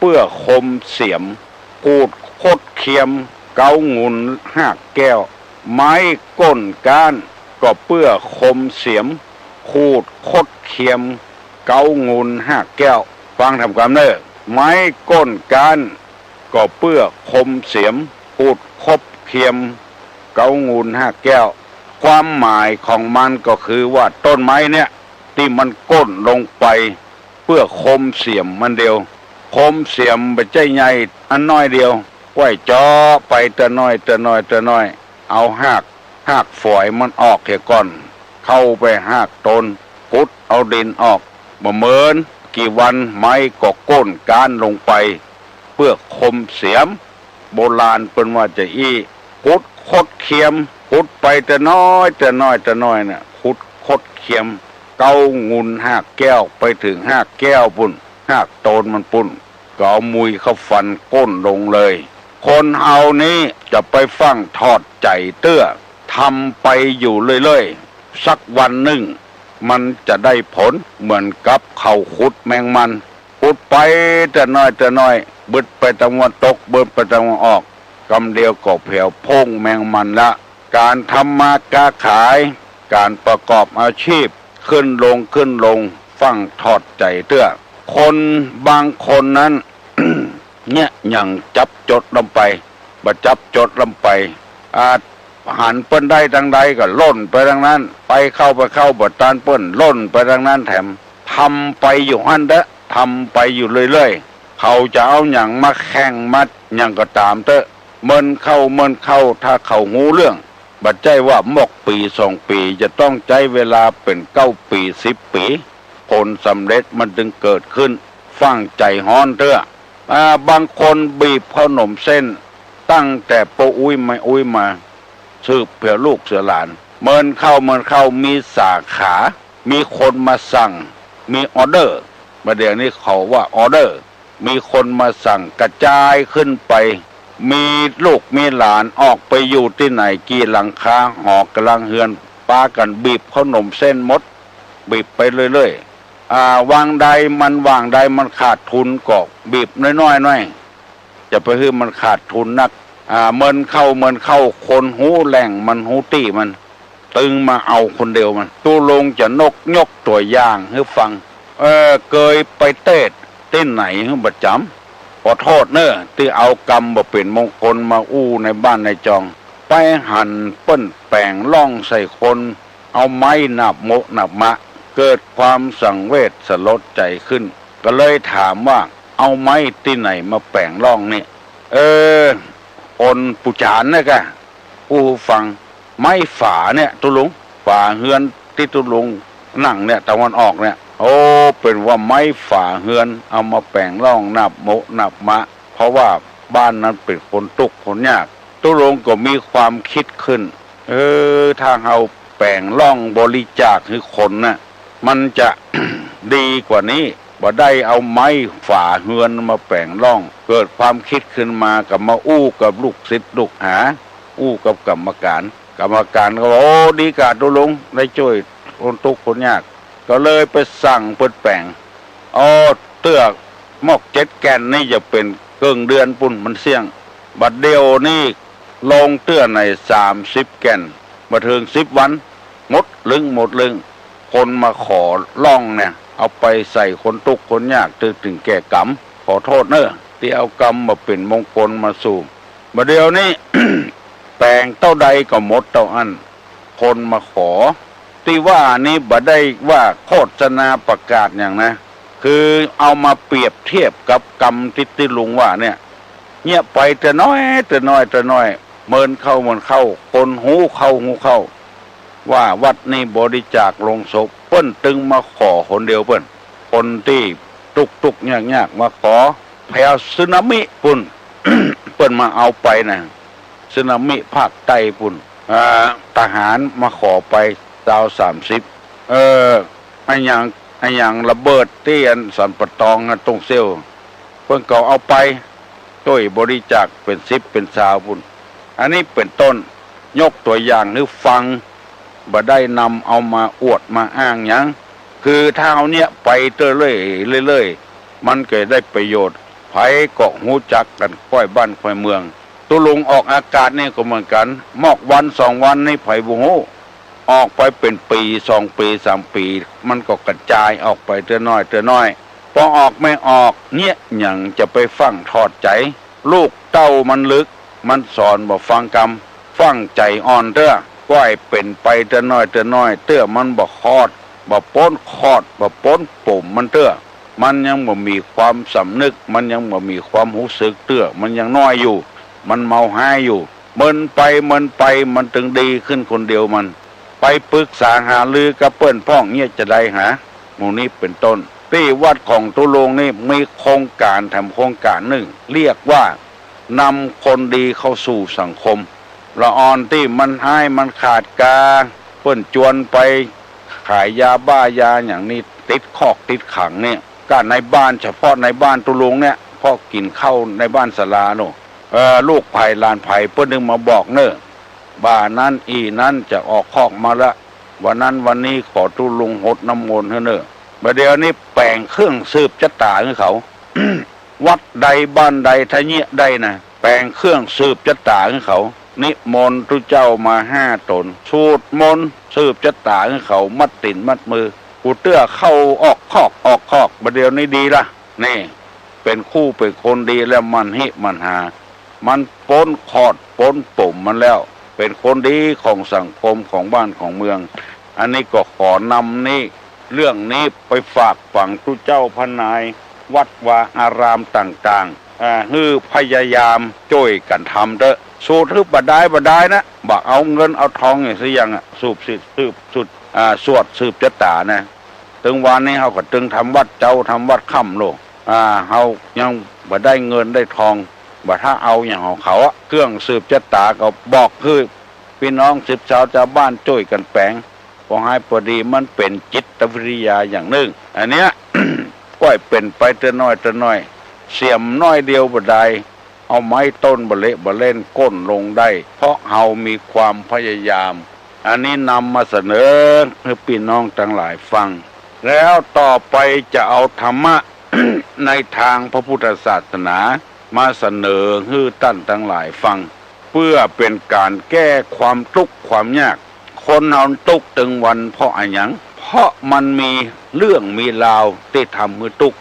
เปื้อคมเสียมพูดคดเคียมเกางุนหักแก้วไม้ก้นก้านก็เปื้อคมเสียมคูดคดเคียมเกางุนหักแก้วฟังทำความเนอไม้ก้นก้านก็เปื้อคมเสียมพูดคบเคียมเกางุนหักแก้วความหมายของมันก็คือว่าต้นไม้เนี่ยที่มันก้นลงไปเพื่อคมเสียมมันเดียวคมเสียมไปใจใหญ่อันน้อยเดียวไว้จ่อไปแต่น้อยเอาหากฝอยมันออกเสียก่อนเข้าไปหากต้นพุดเอาดินออกบ่เหมือนกี่วันไม้ก็ก้นก้านลงไปเพื่อคมเสียมโบราณเป็นว่าจะพุดคดเคียมพุดไปแต่น้อยเนี่ยพุดคดเคียมเกางุนหากแก้วไปถึงหากแก้วปุ่นหากโตนมันปุ่นก็เอามุยเข้าฟันก้นลงเลยคนเฮานี้จะไปฟังทอดใจเตื้อทำไปอยู่เรื่อยๆสักวันหนึ่งมันจะได้ผลเหมือนกับเขาขุดแมงมันขุดไปแต่น้อยบึดไปตะวันตกบึดไปตะวันออกกำเดียวก็แผ่วพงแมงมันละการทำมาค้าขายการประกอบอาชีพขึ้นลงฟังทอดใจเตื้อคนบางคนนั้น เนี่ยอย่างจับจดลงไปบ่จับจดลงไปอาจหันเปิ้นได้ทางใดก็ล่นไปทางนั้นไปเข้าบ่ตานเปิ้นล่นไปทางนั้นแถมทำไปอยู่หั่นเด้อทำไปอยู่เรื่อยๆเขาจะเอาหยังมาแข่งมัดหยังก็ตามเถอะเมินเข้าถ้าเขาหูเรื่องบัดใจว่าหมกปี2 ปีจะต้องใช้เวลาเป็น9 ปี10 ปีผลสำเร็จมันจึงเกิดขึ้นฟังใจฮ้อนเถอะบางคนบีบขนมเส้นตั้งแต่โปอุ้ยไม่อุ้ยมาสืบเผื่อลูกเสือหลานเมินเข้ามีสาขามีคนมาสั่งมีออเดอร์ประเดี๋ยวนี้เขาว่าออเดอร์มีคนมาสั่งกระจายขึ้นไปมีลูกมีหลานออกไปอยู่ที่ไหนกี่หลังคาหอกำลังเฮือนป้ากันบีบขนมเส้นหมดบีบไปเรื่อยๆวางใดมันขาดทุนก็บีบน้อยจะไปให้มันขาดทุนนักเมินเข้าคนหูแหล่งมันหูตี้มันตึงมาเอาคนเดียวมันตู้ลงจะยกตัวอย่างให้ฟังเคยไปเต้นไหนให้ประจำขอโทษเนอะที่เอากรรมบ่เป็นมงคลมาอู้ในบ้านในจองไปหั่นเปิ้นแปลงล่องใส่คนเอาไม้หนับโมหนับมะเกิดความสังเวชสลดใจขึ้นก็เลยถามว่าเอาไม้ที่ไหนมาแปลงล่องนี่อนปุจานนะกะผู้ฟังไม้ฝาเนี่ยตุลุงฝาเฮือนที่ตุลุงนั่งเนี่ยตะวันออกเนี่ยโอ้เป็นว่าไม้ฝาเฮือนเอามาแปลงร่องนับโมนับมะเพราะว่าบ้านนั้นเป็นคนทุกข์คนยากตุลุงก็มีความคิดขึ้นถ้าเอาแปลงร่องบริจาคให้คนน่ะมันจะ ดีกว่านี้บ่ได้เอาไม้ฝาเฮือนมาแปลงร่องเกิดความคิดขึ้นมากับมาอู้กับลูกศิษย์ลูกหาอู้กับกรรมการก็บอกโอ้ดีกาตุลุงได้ช่วยคนทุกข์คนยากก็เลยไปสั่งเปิดแปลงเตื้อมอก7 แกนนี่จะเป็นเกิงเดือนปุ่นมันเสี่ยงบัดเดียวนี่ลงเตื้อใน30 แกนมาถึง10 วันหมดลึงคนมาขอล่องเนี่ยเอาไปใส่คนทุกข์คนยากถึงแก่กรรมขอโทษเนอะที่เอากรรมมาเป็นมงคลมาสู่บัดเดียวนี้ แปลงเท่าใดก็หมดเท่าอันคนมาขอที่ว่านี้บ่ได้ว่าโฆษณาประกาศอย่างนะคือเอามาเปรียบเทียบกับกรรมที่ลุงว่าเนี่ยเงียบไปแต่น้อยเมินเข้าคนหูเข้าว่าวัดนี้บริจาคลงศพเปิ้นตึงมาขอคนเดียวเปิ้นคนที่ตุกยากมาขอแผ่สึนามิปุ่น เปิ้นมาเอาไปนะสึนามิภาคใต้ปุ่นทหารมาขอไป30อันอย่างระเบิดที่อันสันปะตองตรงเซลเพิ่นก็เอาไปช่วยบริจาคเป็น10เป็น20พุ่นอันนี้เป็นต้นยกตัวอย่างให้ฟังบ่ได้นำเอามาอวดมาอ้างหยังคือถ้าเอาเนี่ยไปเรื่อยมันก็ได้ประโยชน์พ ไผก็หูจักกันค่อยบ้านค่อยเมืองตุลุงออกอากาศนี่ก็เหมือนกันมอกวัน2 วันนี่ไผบ่ฮู้ออกไปเป็นปี2 ปี3 ปีมันก็กระจายออกไปเตื้อน้อยพอออกไม่ออกเนี่ยหยังจะไปฟังทอดใจลูกเต้ามันลึกมันสอนบ่ฟังกรรมฟังใจอ่อนเด้อก้อยเป็นไปเตื้อน้อยเตื้อมันบ่คอดบ่ป้นคอดบ่ป้นปุ่มมันเตื้อมันยังบ่มีความสำนึกมันยังบ่มีความรู้สึกเตื้อมันยังน้อยอยู่มันเมาหายอยู่เมินไปมันถึงดีขึ้นคนเดียวมันไปปรึกษาหารือกับเปิ้นพ้องเนี่ยจะได้หาหมู่นี้เป็นต้นที่วัดของตุลงนี่มีโครงการทำโครงการหนึ่งเรียกว่านำคนดีเข้าสู่สังคมละออนที่มันให้มันขาดกาเปิ้นจวนไปขายยาบ้ายาอย่างนี้ติดคอกติดขังเนี่ยก็ในบ้านเฉพาะในบ้านตุลงเนี่ยพ่อกินข้าวในบ้านศาลาโน่ลูกไผ่ลานไผ่เปิ้นนึงมาบอกเนอะบ้านนั้นอีนั้นจะออกคอกมาละวันนั้นวันนี้ขอตุลงหดน้ำมนต์เนอะประเดี๋ยวนี้แปลงเครื่องสืบชะตาให้เขา วัดใดบ้านใดทะเนียได้นะแปลงเครื่องสืบชะตาให้เขานิมนต์ทุเจ้ามา5 ตนสูตรมนต์สืบชะตาให้เขามัดติ่นมัดมือกูเตื้อเข้าออกคอกประเดี๋ยวนี้ดีละนี่เป็นคู่เป็นคนดีแล้วมันมันหามันป้นคอดป้นปุ่มมันแล้วเป็นคนดีของสังคมของบ้านของเมืองอันนี้ก็ขอนำนี่เรื่องนี้ไปฝากฝังทุเจ้าพนายวัดวาอารามต่างๆฮือพยายามช่วยกันทำเด้อสูตรบดได้นะบักเอาเงินเอาทองอย่างสิยังสูบสุดสวดสืบชะตานะถึงวันนี้เขาก็ตึงทำวัดเจ้าทำวัดค่ำโลเขายังบ่ได้เงินได้ทองบ่ถ้าเอาอย่างของเขาเครื่องสืบชะตาก็บอกคือพี่น้องสืบชาวชาวบ้านช่วยกันแปลงพอให้พอดีมันเป็นจิตวิทยาอย่างหนึ่งอันเนี้ย ก้อยเป็นไปเตน้อยเสียมน้อยเดียวบ่ได้เอาไม้ต้นบะเละบะเล่นก้นลงได้เพราะเฮามีความพยายามอันนี้นำมาเสนอให้พี่น้องทั้งหลายฟังแล้วต่อไปจะเอาธรรมะ ในทางพระพุทธศาสนามาเสนอให้ท่านทั้งหลายฟังเพื่อเป็นการแก้ความทุกข์ความยากคนเฮาทุกข์ถึงวันเพราะอะไรหยังเพราะมันมีเรื่องมีราวที่ทำให้ทุกข์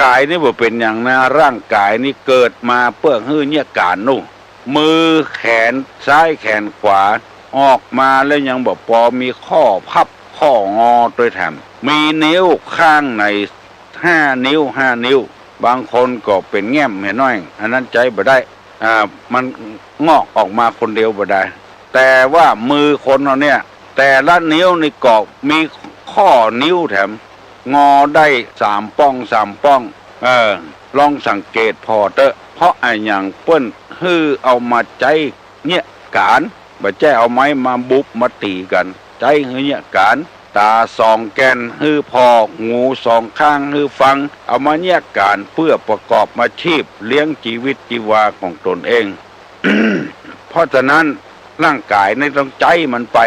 กายนี่บ่เป็นอย่างนะร่างกายนี่เกิดมาเพื่อให้เนี่ยการนู่มือแขนซ้ายแขนขวาออกมาแล้วยังบ่พอมีข้อพับข้องอโดยแถมมีนิ้วข้างใน5 นิ้วบางคนก็เป็นแง้มเห็นน้อยอันนั้นใจบ่ได้มันงอกออกมาคนเดียวบ่ได้แต่ว่ามือคนเราเนี่ยแต่ละนิ้วนี่ก็มีข้อนิ้วแถมงอได้3 ป้องลองสังเกตพอเตอะเพราะไอ้อย่างเปิ้นฮือเอามาใจเนี่ยการบ่ใจเอาไม้มาบุบมาตีกันใจฮือเนี่ยการตา2 แกนฮือพอหู2 ข้างฮือฟังเอามาเนี่ยการเพื่อประกอบอาชีพเลี้ยงชีวิตชีวาของตนเอง เพราะฉะนั้นร่างกายในต้องใจมันไป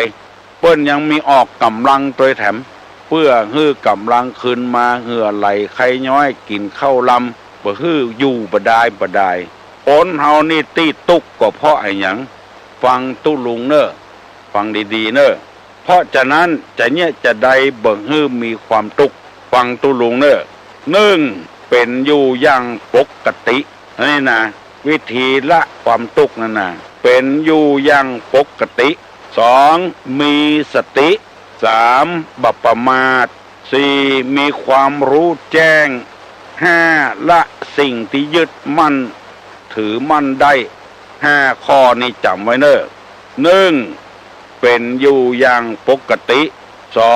เปิ้นยังมีออกกำลังโดยแถมเพื่อฮื้อกำลังคืนมาเหือไหลไข้ย้อยกินข้าวลำบ่ฮื้ออยู่บ่ได้ผลเฮานี่ตีตุกก็เพราะไอ้หยังฟังตุลุงเนอะฟังดีๆเนอะเพราะฉะนั้นจะได้บ่ฮื้อมีความตุกฟังตุลุงเนอะ1เป็นอยู่อย่างปกตินี่นะวิธีละความตุกนั่นน่ะเป็นอยู่อย่างปกติ2มีสติ3บัพประมาท4มีความรู้แจ้ง5ละสิ่งที่ยึดมั่นถือมั่นได้5 ข้อนี้จำไว้เนอะ1เป็นอยู่อย่างปกติ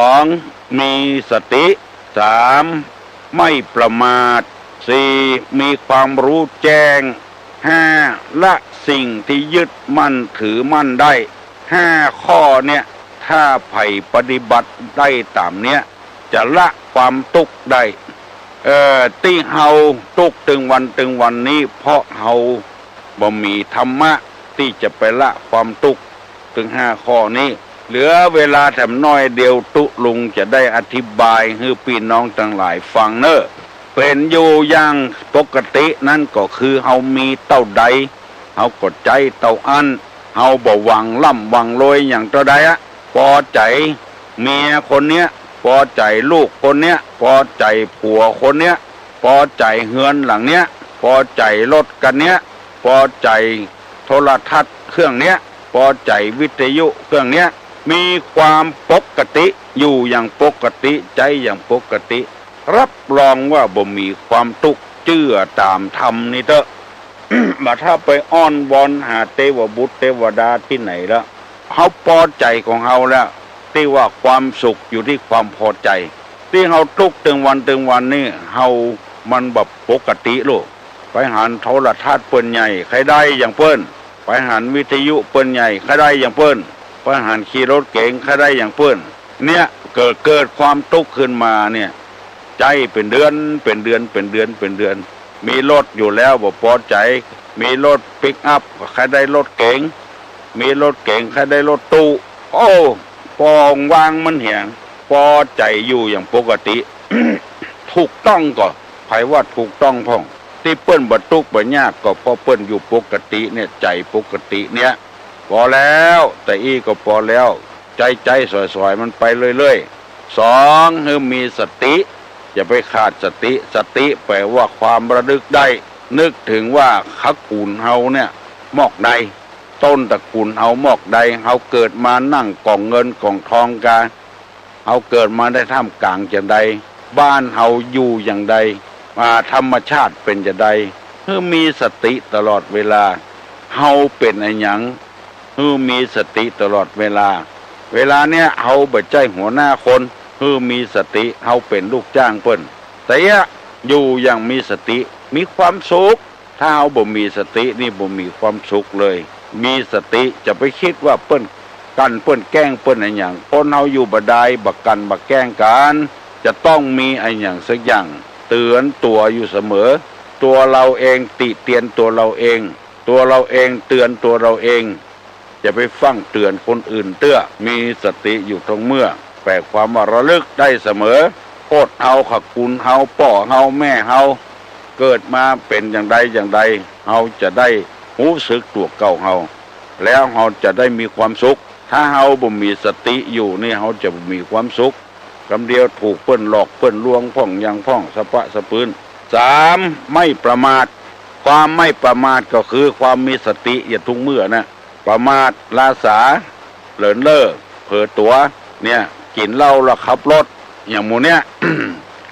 2มีสติ3ไม่ประมาท4มีความรู้แจ้ง5ละสิ่งที่ยึดมั่นถือมั่นได้5 ข้อเนี่ยถ้าไผ่ปฏิบัติได้ตามเนี้ยจะละความทุกข์ได้ที่เฮาทุกข์ถึงวันนี้เพราะเฮาบ่มีธรรมะที่จะไปละความทุกข์ถึง5 ข้อนี้เหลือเวลาแถมน้อยเดียวตุลุงจะได้อธิบายให้พี่น้องทั้งหลายฟังเนอะ เป็นอยู่อย่างปกตินั่นก็คือเฮามีเต้าใดเฮากดใจเต้าอันเฮาบ่หวังล่ำหวังรวยอย่างเต้าใดอะพอใจเมียคนเนี้ยพอใจลูกคนเนี้ยพอใจผัวคนเนี้ยพอใจเฮือนหลังเนี้ยพอใจรถกันเนี้ยพอใจโทรทัศน์เครื่องเนี้ยพอใจวิทยุเครื่องเนี้ยมีความปกติอยู่อย่างปกติใจอย่างปกติรับรองว่าบ่มีความทุกข์เจื่อตามธรรมนี่เถอะ มาถ้าไปอ้อนวอนหาเทวบุตรเทวดาที่ไหนแล้วเขาพอใจของเขาแล้วที่ว่าความสุขอยู่ที่ความพอใจที่เขาทุกถึงวันนี่เขามันแบบปกติลูกไปหันโทรทัศน์เปิ้นใหญ่ใครได้อย่างเปิ้นไปหันวิทยุเปิ้นใหญ่ใครได้อย่างเปิ้นไปหันขี่รถเก๋งใครได้อย่างเปิ้นเนี่ยเกิดความทุกข์ขึ้นมาเนี่ยใจเป็นเดือนมีรถอยู่แล้วบ่พอใจมีรถปิกอัพใครได้รถเก๋งมีรถเก๋งใครได้รถตู้โอ้ปองวางมันเหี่ยงพอใจอยู่อย่างปกติ ถูกต้องก็ไผว่าถูกต้องพ่องที่เปิ้นบ่ทุกข์บ่ยากก็เพราะเปิ้นอยู่ปกติเนี่ยใจปกติเนี่ยพอแล้วแต่อีก็พอแล้วใจสอยๆมันไปเรื่อยๆสองคือมีสติอย่าไปขาดสติแปลว่าความระลึกได้นึกถึงว่าคักกูลเฮาเนี่ยมอกใดต้นตระกูลเฮามอกใดเฮาเกิดมานั่งกองเงินกองทองกาเฮาเกิดมาได้ท่ามกลางจังใดบ้านเฮาอยู่อย่างใดมาธรรมชาติเป็นจังใดคือมีสติตลอดเวลาเฮาเป็นไอ้หยังคือมีสติตลอดเวลาเนี้ยเฮาบ่ใจหัวหน้าคนคือมีสติเฮาเป็นลูกจ้างเปิ้นแต่อยู่อย่างมีสติมีความสุขถ้าเฮาบ่มีสตินี่บ่มีความสุขเลยมีสติจะไปคิดว่าเปิ้นกันเปิ้นแกล้งเปิ้นอะไรอย่างคนเฮาอยู่บ่ได้บักกันบักแกล้งกันจะต้องมีอะไรอย่างสักอย่างเตือนตัวอยู่เสมอตัวเราเองติเตียนตัวเราเองเตือนตัวเราเองจะไปฟังเตือนคนอื่นเตื้อมีสติอยู่ตรงเมื่อแปลความว่าระลึกได้เสมอโคตรเฮาขคุณเฮาป่อเฮาแม่เฮาเกิดมาเป็นอย่างใดเฮาจะได้รู้สึกตัวเก่าเฮาแล้วเฮาจะได้มีความสุขถ้าเฮาบ่มีสติอยู่นี่เฮาจะมีความสุขคำเดียวถูกเปิ้นหลอกเปิ้นลวงพ่องยังพ่องสะปะสะปืน3ไม่ประมาทความไม่ประมาทก็คือความมีสติอย่าทุกเมื่อนะประมาทลาสาเลินเล่อเผลอตัวเนี่ยกินเหล้าแล้วขับรถอย่างหมู่เนี้ย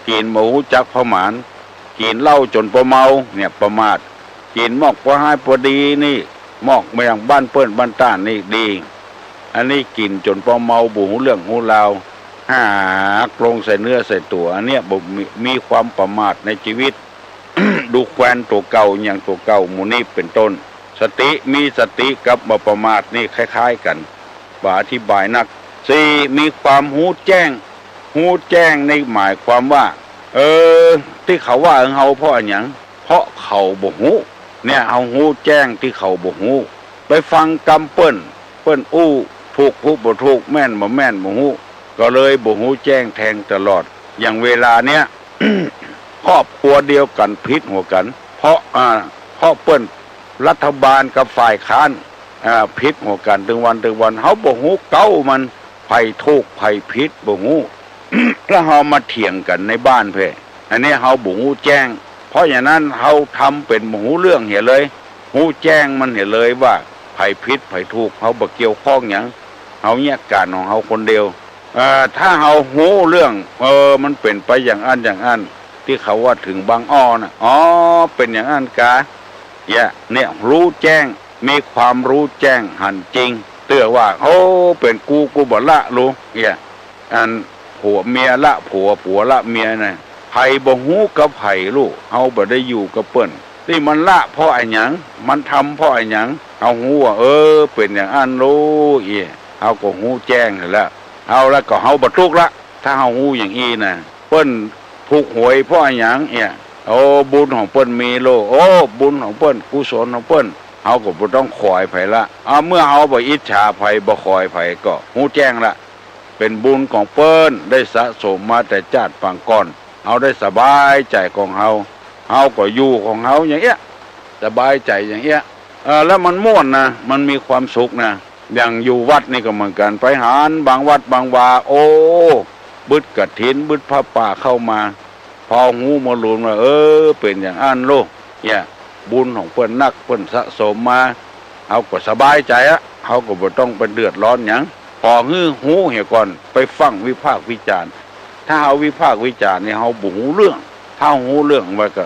กินหมูจักพหมานกินเหล้าจนประเมาเนี่ยประมาทกินมอกพอให้พอดีนี่มอกมาอย่างบ้านเปิ้นบ้านต้านนี่ดีอันนี้กินจนประเมาบูหูเรื่องหูราวหากลงใส่เนื้อใส่ตัวอันเนี้ยบ่มีความประมาทในชีวิต ดูแควนตัวเก่าอย่างตัวเก่าหมู่นี้เป็นต้นสติมีสติกับบ่ประมาทนี่คล้ายๆกันบ่อธิบายนัก4มีความหูแจ้งในหมายความว่าที่เขาว่าเฮาเพราะหยังเพราะเขาบ่ฮู้เนี่ยเฮาหูแจ้งที่เขาบ่ฮู้ไปฟังกำเปิ้นอู้ถูกผู้บ่ถูกแม่นบ่ฮู้ก็เลยบ่ฮู้แจ้งแทงตลอดอย่างเวลาเนี้ย ครอบครัวเดียวกันพิษหัวกันเพราะเปิ้นรัฐบาลกับฝ่ายค้านพิษหัวกันถึงวันเฮาบ่ฮู้เก้ามันไผถูกไผพิษบ่ฮู้ แล้วเฮามาเถียงกันในบ้านเพ่อันนี้เฮาบ่ฮู้แจ้งเพราะอย่างนั้นเฮาทำเป็นบ่ฮู้เรื่องเหี้ยเลยฮู้แจ้งมันเหี้ยเลยว่าไผพิษไผถูกเฮาบ่เกี่ยวข้องหยังเฮาแยกการของเฮาคนเดียวถ้าเฮาฮู้เรื่องมันเป็นไปอย่างอันที่เขาว่าถึงบางอ้อน่ะเป็นอย่างอันกะเนี่ยรู้แจ้งมีความรู้แจ้งหันจริงเตื้อว่าเป็นกูบ่ละรู้อันผัวเมียละผัวละเมียน่ะไผบ่ฮู้กับไผลูกเฮาบ่ได้อยู่กับเปิ้นที่มันละเพราะไอ้หยังมันทำเพราะไอ้หยังเฮาฮู้ว่าเป็นอย่างอันรู้เฮาก็ฮู้แจ้งแล้วเอาแล้วก็เฮาบ่ทุกข์ละถ้าเฮาฮู้อย่างอีน่ะเปิ้นถูกหวยเพราะไอ้หยังบุญของเปิ้นมีโลบุญของเปิ้นกุศลของเปิ้นเฮาก็บ่ต้องคอยไผละเมื่อเฮาบ่อิจฉาไผบ่คอยไผก็ฮู้แจ้งละเป็นบุญของเปิ้นได้สะสมมาแต่ชาติปางก่อน เอาได้สบายใจของเฮาก็อยู่ของเฮาอย่างเงี้ยสบายใจอย่างเงี้ยแล้วมันม่วนนะมันมีความสุขนะอย่างอยู่วัดนี่ก็เหมือนกันไปหารบางวัดบางวาโอ้บึดกฐินบึดพระป่าเข้ามาพอหูมาลุนว่าเป็นอย่างอันโลกเนี่ยบุญของเพิ่นนักเพิ่นสะสมมาเขาก็สบายใจอะเขาก็บ่ต้องไปเดือดร้อนอย่างพอหูเหี่ยก่อนไปฟังวิพากษ์วิจารณ์ถ้าเอาวิพากษ์วิจารณ์เนี่ยเขาบุหูเรื่องถ้าหูเรื่องว่าก็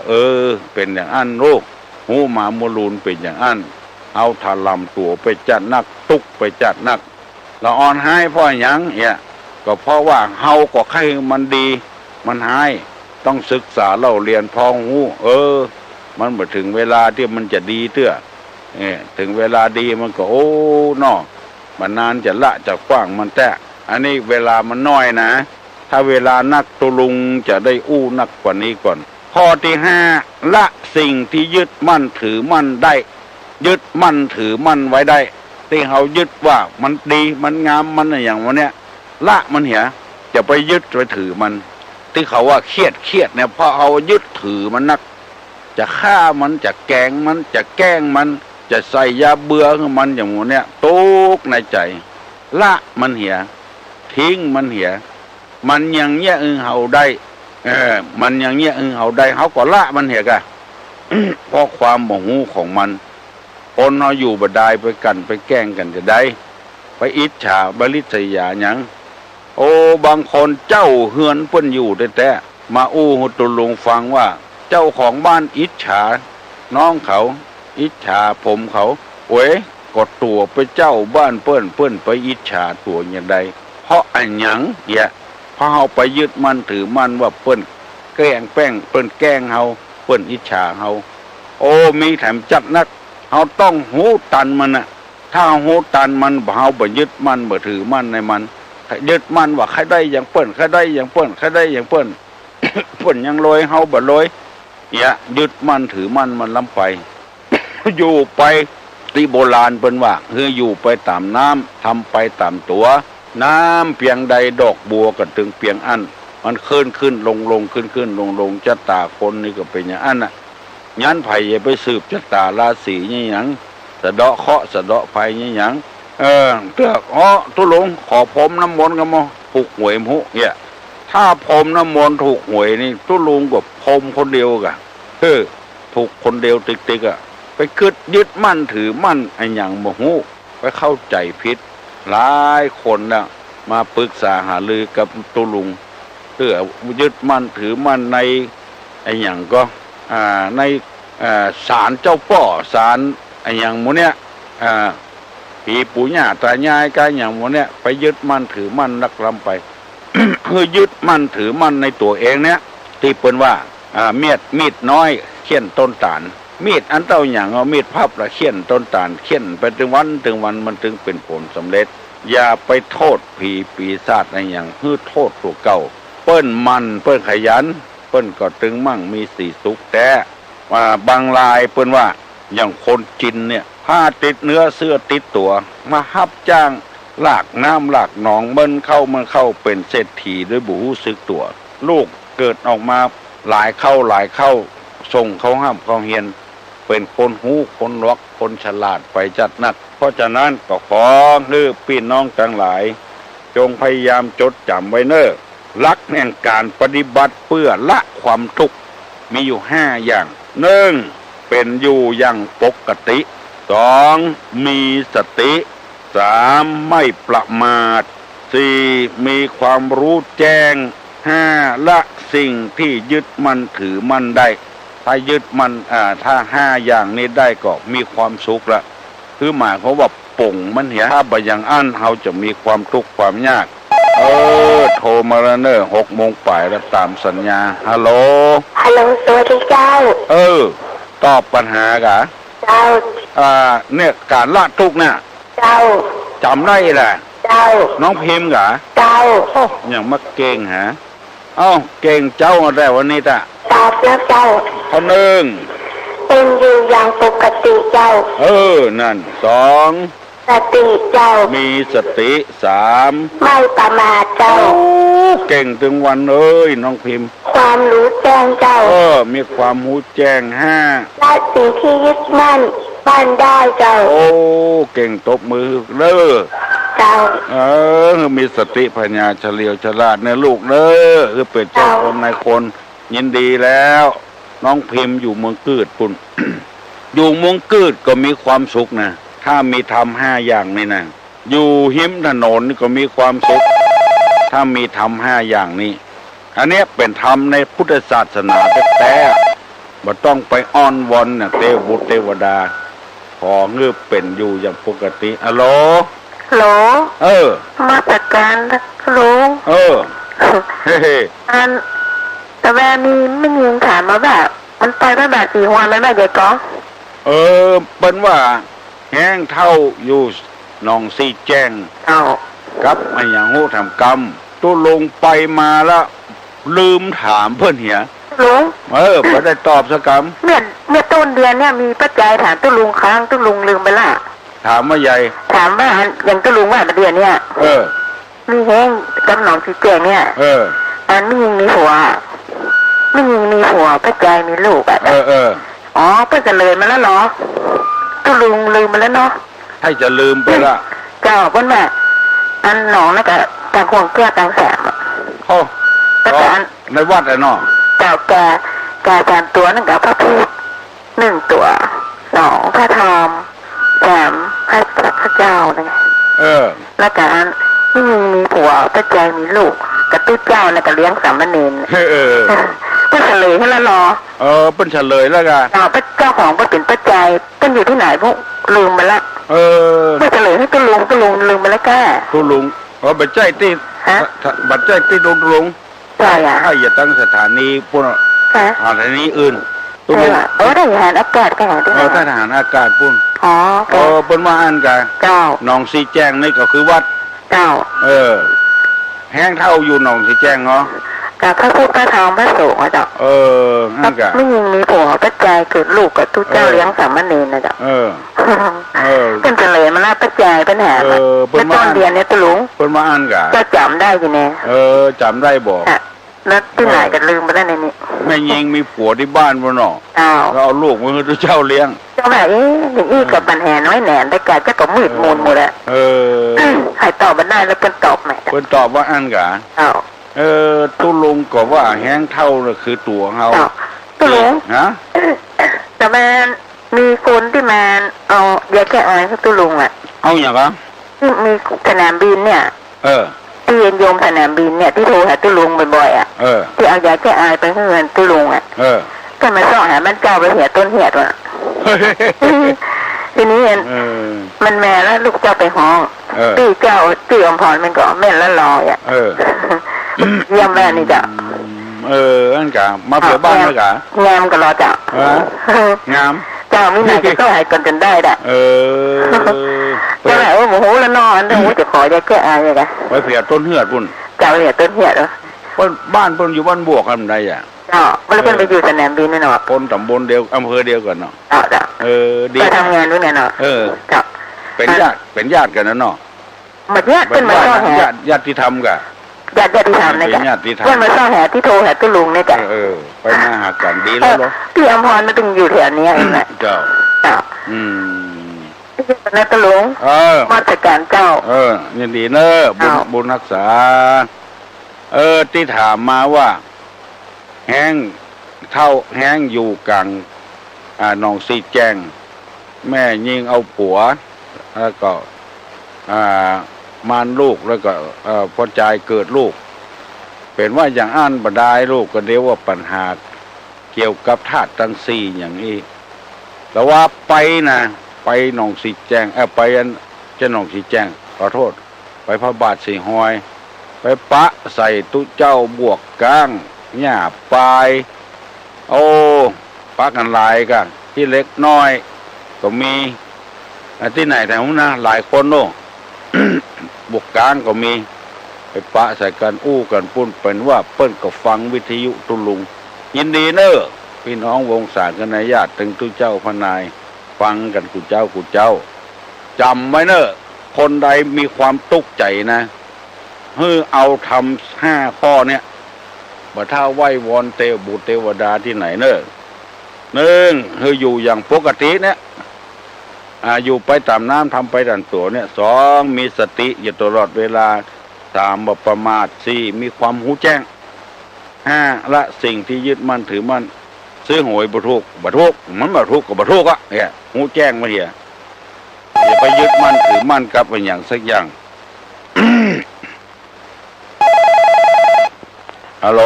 เป็นอย่างอันโลกหูมามาลุนเป็นอย่างอันเอาถลำตัวไปจัดนักตุกไปจัดนักละอ่อนให้เพราะอย่างเนี่ยก็เพราะว่าเฮาก็ให้มันดีมันหายต้องศึกษาเล่าเรียนพอหูมันมาถึงเวลาที่มันจะดีเตื้อถึงเวลาดีมันก็นอมันนานจะละจะกว้างมันแต่อันนี้เวลามันน้อยนะถ้าเวลานักตุลุงจะได้นักกว่านี้ก่อนข้อที่5ละสิ่งที่ยึดมั่นถือมั่นได้ยึดมั่นถือมั่นไว้ได้ที่เขายึดว่ามันดีมันงามมันอย่างวันเนี้ยละมันเหี่ยจะไปยึดไปถือมันที่เขาว่าเครียดเนี่ยเพราะเอายึดถือมันนักจะฆ่ามันจะแกงมันจะแกล้งมันจะใส่ยาเบื่อของมันอย่างวันเนี้ยตุกในใจละมันเหี่ยทิ้งมันเหี่ยมันอย่างเงี้ยเฮาได้มันอย่างเงี้ยเฮาได้เขาก็ละมันเหี่ยกะ เพราะความโมโหของมันคนเราอยู่บดายไปกันไปแกล้งกันจะได้ไปอิจฉาบริษยาหยังบางคนเจ้าเฮือนเปิ้นอยู่แต่มาหุตุลุงฟังว่าเจ้าของบ้านอิจฉาน้องเขาอิจฉาผมเขากดตัวไปเจ้าบ้านเปิ้นไปอิจฉาตัวอย่างใดเพราะอันหยังเนี่ยเพราะเฮาไปยึดมั่นถือมั่นว่าเปิ้นแกล้งเปิ้นแกล้งเฮาเปิ้นอิจฉาเฮามีแถมจัดนักเฮาต้องหูตันมันน่ะถ้าหูตันมันเฮาบ่ยึดมั่นบ่ถือมั่นในมันยึดมั่นว่าใครได้อย่างเปิ้นใครได้อย่างเปิ้นใครได้อย่างเปิ้น เปิ้นยังลอยเฮาบ่ลอยยึดมั่นถือมั่นมันล้ำไป อยู่ไปที่โบราณเปิ้นว่าอยู่ไปตามน้ำทำไปตามตัวน้ำเพียงใดดอกบัวก็ถึงเพียงอันมันขึ้นลงขึ้นลงชะตาคนนี่ก็เป็นอย่างอันน่ะยันไผ่อย่าไปสืบชะตาราศีนี่หยังสะเดาะเคราะห์สะเดาะภัยนี่หยังเตือกทุลงขอพรมน้ำมนต์กันมั้งถูกหวยมุเนี่ยถ้าพรมน้ำมนต์ถูกหวยนี่ทุลุงกับพรมคนเดียวกะถูกคนเดียวติ๊กอ่ะไปยึดมั่นถือมั่นไอ้อย่างโมโหไปเข้าใจผิดหลายคนน่ะมาปรึกษาหารือกับตุลุงยึดมั่นถือมั่นในไอ้อย่างก็ในศาลเจ้าป่อศาลไอ้อย่างโมเนี้ยปีปู่ย่าตายายกันอย่างโมเนี้ยไปยึดมั่นถือมั่นนักลำไป คือยึดมั่นถือมั่นในตัวเองเนี้ยที่เปิ้นว่ามีดน้อยเขี่ยนต้นตาลมีดอันเต้าอย่างเอามีดพับละเขี่ยนต้นตาลเขี่ยนไปถึงวันมันถึงเป็นผลสำเร็จอย่าไปโทษปีศาจในอย่างโทษตัวเก่าเปิ้นขยันเปิ้นก็ถึงมั่งมีสีสุขแต่บางรายเปิ้นว่าอย่างคนจินเนี่ยผ้าติดเนื้อเสื้อติดตัวมาฮับจ้างลากน้ำหลากหนองมันเข้าเป็นเศรษฐีด้วยบุหูซึกตัวลูกเกิดออกมาหลายเข้าส่งเขาห้ามเขาเฮียนเป็นคนหูคนล็อกคนฉลาดไปจัดนักเพราะฉะนั้นก็ขอให้พี่น้องทั้งหลายจงพยายามจดจำไว้เนอะหลักแห่งการปฏิบัติเพื่อละความทุกข์มีอยู่5อย่าง1เป็นอยู่อย่างปกติ2มีสติ3ไม่ประมาท4มีความรู้แจ้ง5ละสิ่งที่ยึดมั่นถือมั่นได้ถ้ายึดมั่นถ้า5อย่างนี้ได้ก็มีความสุขละคือหมายความว่าป่งมันเหี่ยถ้าบ่อย่างอันเฮาจะมีความทุกข์ความยากโทรมาแล้วเนอะ6 โมงป่ายแล้วตามสัญญาฮัลโหลสวัสดีเจ้าตอบปัญหากะเจ้าเนี่ยการละทุกข์เนี่ยเจ้าจำได้แหละเจ้าน้องพิมพ์กะเจ้าอย่างมักเก่งฮะเก่งเจ้าได้วันนี้จ้ะตอบแล้วเจ้าข้อ1เป็นอยู่อย่างปกติเจ้านั่น2สติเจ้ามีสติ3ไม่ประมาทเจ้าเก่งถึงวันน้องพิมพ์ ความรู้แจ้งเจ้ามีความหูแจ้งห้าละสิ่งที่ยึดมั่นบ้านได้เจ้าโอ้เก่งตบมือเด้อเจ้ามีสติปัญญาเฉลียวฉลาดเนี่ยลูกเด้อเป็นเจ้าคนนายคนยินดีแล้วน้องพิมพ์อยู่เมืองกืดปุ่น อยู่เมืองกืดก็มีความสุขนะถ้ามีทำ5 อย่างนี่นะอยู่หิมถนนก็มีความสุขถ้ามีทำ5 อย่างนี้อันนี้เป็นธรรมในพุทธศาสนาแต่บ่ต้องไปอ้อนวอนนะเทวบุตรเทวดาขอเงือเป็นอยู่อย่างปกติอะโหลมาตรการลุงเฮ้อันแต่แม่มีไม่ยิงถามมาแบบมันไปได้แบบ4 วันแล้วนะเด็กก็เป็นว่าแห้งเท่าอยู่หนองซีแจ้งกับไอ้อย่างหูทำกรรมตู้ลงไปมาแล้วลืมถามเพื่อนเหียลุงไม่ได้ตอบสักคำเมื่อต้นเดือนเนี่ยมีปัจจัยถามตู้ลุงค้างตู้ลุงลืมไปละถามว่าใหญ่ถามว่าอย่างตู้ลุงว่าเดือนเนี่ยมีแห้งกับหนองซีแจ้งเนี่ยอันไม่ยิงมีหัวปัจจัยมีลูกอ๋อเพิ่งจะเลยมาแล้วเหรอตู้ลุงลืมมาแล้วเนาะให้จะลืมไปละเจ้าเพิ่นว่าอันหนองนั่นก็ทางห่วงแก้วทางแสมก็ในวัดไอ้เนาะเจ้าแก3 ตัวนั่นกับพระพุทธ1 ตัว2พระธรรม3พระเจ้านั่นแล้วก็อันนี่มีผัวปัจจัยมีลูกกับตู้เจ้านั่นก็เลี้ยงสามเณรเป็นเฉลยให้แล้วหรอเป็นเฉลยแล้วกันพระเจ้าของเป็นปัจจัยเป็นอยู่ที่ไหนพวกลืมไปละเป็นเฉลยให้ตู้ลุงลืมไปแล้วแกตู้ลุงบัตรใจตีบัตรใจตีลุงใช่ถ้าอย่าตั้งสถานีพวกสถานีอื่นตู้ลุงทหารอากาศกันทหารอากาศปุ่นเป็นมาอันกันหนองซีแจ้งนี่ก็คือวัดแห้งเท่าอยู่หนองสีแจ้งเนาะกับพระพุทธพระธรรมพระสงฆ์อ่ะจ้ะนั่นกะไม่ยิงมีผัวปัจจัยเกิดลูกกับตู้เจ้าเลี้ยงสามเณรนะจ้ะเป็นเฉลยมาแล้วปัจจัยปัญหาเป็นต้นเดือนเนี่ยตุลุงเป็นมาอันกะจะจำได้ยังไงจำได้บอกแล้วที่ไหนก็ลืมไปแล้วในนี้แม่ยิงมีผัวที่บ้านบ่เนาะเราเอาลูกมาให้ตู้เจ้าเลี้ยงเจ้าไหนอย่างนี้กับปัญหาน้อยแหนได้กะจะกับมืดมูลหมดแล้วให้ตอบมาได้แล้วเป็นตอบไหมเป็นตอบว่าอันกะตู้ลุงก็ว่าแห้งเท่าเลยคือตัวเขาตู้ลุงแต่มันมีคนที่มาเอายาแก้ไอให้ตู้ลุงอ่ะเอาอย่างไรที่มีสนามบินเนี่ยที่เย็นโยมสนามบินเนี่ยที่โทรหาตู้ลุงบ่อยๆอ่ะที่เอายาแก้ไอไปให้เงินตู้ลุงอ่ะก็มาซ่อหามันเจ้าไปเหี่ยต้นเหี่ยตัวทีนี้มันแม่แล้วลูกเจ้าไปห้องตีเจ้าตีอมพรมันก็แม่แล้วรออ่ะเยี่ยมแม่นี่จ้ะอันกะมาเผื่อบ้านเลยกะงามก็รอจ้ะงามเจ้าไม่ไหนก็หายกันจนได้ด่ะเจ้าไหนว่าโมโหแล้วนอนแต่โมจะขอจะแก้อะไรกันไปเผื่อต้นเหือดปุ่นเจ้าเหี่ยต้นเหี่ยเหรอบ้านปุ่นอยู่บ้านบวกกันได้อ่ะมันเพิ่นไปอยู่สนามบินนี่เนาะคนตำบลเดียวอำเภอเดียวกันเนาะดีไปทำงานด้วยเนาะเป็นญาติกันนะเนาะมาญาติเป็นมาซ่อแหญาติธรรมกันญาติธรรมนี่กันเพื่อนมาซ่อแหที่โทรหาตู้ลุงนี่กันไปมาหากันดีแล้วเนาะพี่อมพรมันต้องอยู่แถวนี้เองแหละเจ้านะตู้ลุงมาจัดการเจ้ายินดีเนอะบุญรักษาที่ถามมาว่าแห้งเท่าแห้งอยู่กลางหนองซีแจ้งแม่ยิงเอาผัวแล้วก็มารลูกแล้วก็พอใจเกิดลูกเป็นว่าอย่างอ่านบดายลูกก็เรียกว่าปัญหาเกี่ยวกับธาตุทั้งสี่อย่างนี้แต่ว่าไปนะไปหนองสีแจ้งไปจะหนองสีแจ้งขอโทษไปพระบาทสีหอยไปปะใส่ตู้เจ้าบวกกลางหญ้าปลายปะกันหลายกันที่เล็กน้อยก็มีที่ไหนแต่ผมนะหลายคนโน่ บวกกลางก็มีไปปะใส่กันอู้กันปุ้นเป็นว่าเปิ้นก็ฟังวิทยุตุลุงยินดีเนอะพี่น้องวงศาคณะญาติถึงตู้เจ้าพนายฟังกันกูเจ้าจำไว้เนอะคนใดมีความตุกใจนะเอาทำ5 ข้อเนี่ย บ่ถ้าไหว้วอนเทวบุตรเทวดาที่ไหนเนอะหนึ่งคืออยู่อย่างปกติเนี่ยอยู่ไปตามน้ำทำไปตามตัวเนี่ยสองมีสติอยู่ตลอดเวลาสามบ่ประมาทสี่มีความหูแจ้งห้าละสิ่งที่ยึดมั่นถือมั่นซื้อหวยบ่ถูกมันบ่ถูกก็บ่ถูกอ่ะเนี่ยหูแจ้งมาเหี้ยอย่าไปยึดมั่นถือมั่นกับอย่างสักอย่าง ฮัลโหล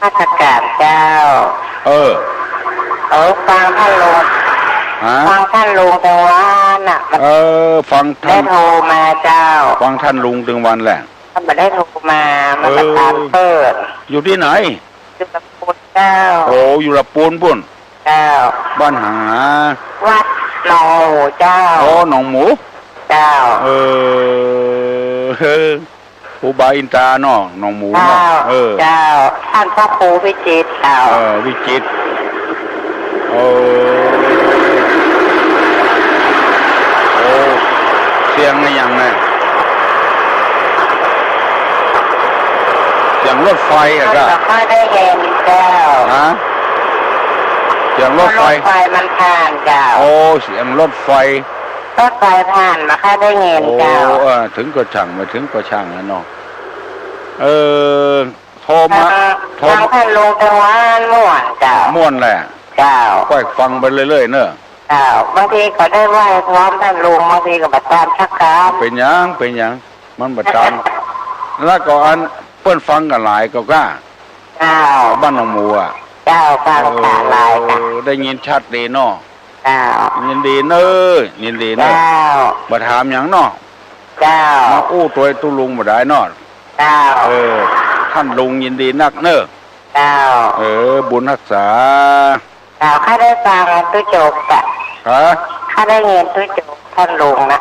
ราชการเจ้าฟังท่านลุงฟังท่านลุงตะวันน่ะฟังท่านได้โทรมาเจ้าฟังท่านลุงถึงวันแหละท่านไม่ได้โทรมาประธานเปิดอยู่ที่ไหนอยู่ลำพูนเจ้าอยู่ลำพูนปุ่นเจ้าบ้านหาวัดหนองหมูเจ้าหนองหมูเจ้าครูบาอินทราเนาะหนองหมูเนาะเจ้าท่านพ่อครูวิจิตรเจ้าวิจิตรเสียงอะไรอย่างไงเสียงรถไฟอะก็ไม่ได้เห็นเจ้าเสียงรถไฟมันผ่านเจ้าเสียงรถไฟผ่านมาค่ได้เห็นเจ้าถึงก็ช่างมาถึงก็ช่างนะเนาะโทรมาท่านลุงตะวันม่วนเจ้าม่วนแหละเจ้าก็ฟังไปเรื่อยๆเนอะเจ้าบางทีก็ได้ไหว้พร้อมท่านลุงบางทีก็บัดตามชักการเป็นยังมันบัดตามแล้วก็อันเปิ้นฟังกันหลายก็กล้าเจ้าบ้านหนองหมูอ่ะเจ้าฟังกันหลายค่ะได้ยินชัดดีเนาะเจ้ายินดีเนอะยินดีเนอะบ่ถามหยังเนาะเจ้ามาตัวตุลุงบ่ได้เนาะเจ้าท่านลุงยินดีนักเนอะเจ้าบุญรักษาเจ้าข้าได้ฟังตุ้จบจ้ะข้าได้เงินตุ้จบท่านลุงนะ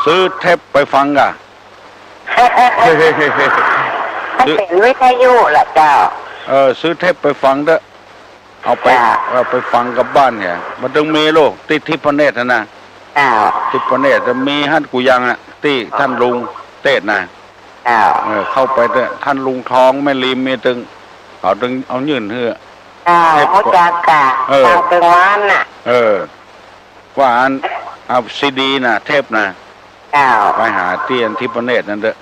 ซื้อเทปไปฟังกะมันเป็นวิทยุล่ะเจ้าซื้อเทปไปฟังเด้อเอาไปฟังกับบ้านเนี่ยมันต้องมีโลกที่ทิพเนตรนะทิพเนตรจะมีฮั่นกูยังอ่ะที่ท่านลุงเทศนะเข้าไปเถอะท่านลุงทองแม่ริมมีตึงเอายื่นเหือเขาจากกะทางตึงวันน่ะว่าอันเอาซีดีน่ะเทปน่ะไปหาเตียนทิพเนตรนั่นเด้อ